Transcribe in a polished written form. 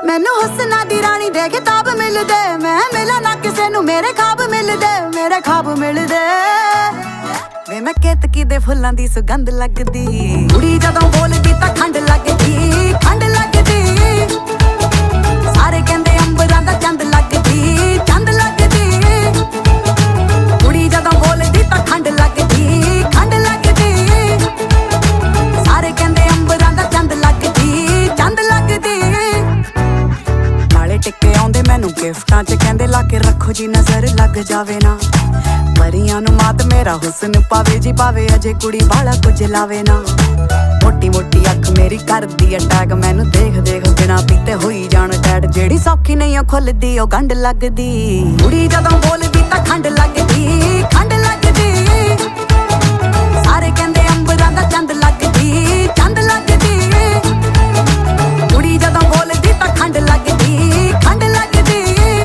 ਮੈਨੂੰ ਹੁਸਨਾ ਦੀ ਰਾਣੀ ਦੇ ਕਿਤਾਬ ਮਿਲਦੇ, ਮੈਂ ਮਿਲਾਂ ਨਾ ਕਿਸੇ ਨੂੰ ਮੇਰੇ ਖਾਬ ਮਿਲਦੇ, ਮੇਰੇ ਖਾਬ ਮਿਲਦੇ। ਵੇ ਮੈਂ ਕੇਤਕੀ ਦੇ ਫੁੱਲਾਂ ਦੀ ਸੁਗੰਧ ਲੱਗਦੀ, ਕੁੜੀ ਜਦੋਂ ਬੋਲਦੀ ਤਾਂ ਖੰਡ ਲੱਗਦੀ, ਖੰਡ ਲੱਗਦੀ। ਸਾਰੇ ਕਹਿੰਦੇ ਅੰਬਰਾਂ ਦਾ ਚੰਦ ਲੱਗਦੀ, ਚੰਦ ਲੱਗਦੀ। ਕੁੜੀ ਜਦੋਂ ਬੋਲਦੀ ਤਾਂ ਖੰਡ ਲੱਗਦੀ, ਖੰਡ ਲੱਗਦੀ। ਸਾਰੇ ਕਹਿੰਦੇ ਅੰਬਰਾਂ ਦਾ ਚੰਦ ਲੱਗਦੀ, ਚੰਦ ਲੱਗਦੀ। ਨਾਲੇ ਟਿੱਕੇ ਆਉਂਦੇ ਮੈਨੂੰ ਗਿਫਟਾਂ 'ਚ, ਕਹਿੰਦੇ ਲਾ ਕੇ ਰੱਖੋ ਜੀ ਨਜ਼ਰ ਲੱਗ ਜਾਵੇ ਨਾ। ਪਰੀਆਂ ਨੂੰ ਮਾਤ ਮੇਰਾ ਹੁਸਨ ਪਾਵੇ ਜੀ ਪਾਵੇ, ਅਜੇ ਕੁੜੀ ਵਾਲਾ ਕੁਝ ਲਾਵੇ ਨਾ। ਮੋਟੀ ਮੋਟੀ ਅੱਖ ਮੇਰੀ ਕਰਦੀ ਅਟੈਕ, ਮੈਨੂੰ ਦੇਖ ਦੇਖ ਬਿਨਾ ਪੀਤੇ ਹੋਈ ਜਾਣ ਟੈਟ। ਜਿਹੜੀ ਸੌਖੀ ਨਹੀਂ ਉਹ ਖੁੱਲਦੀ ਉਹ ਗੰਢ ਲੱਗਦੀ, ਕੁੜੀ ਜਦੋਂ ਬੋਲਦੀ ਤਾਂ ਖੰਡ ਲੱਗਦੀ, ਖੰਡ ਲੱਗਦੀ। ਸਾਰੇ ਕਹਿੰਦੇ ਅੰਬਰਾਂ ਦਾ ਚੰਦ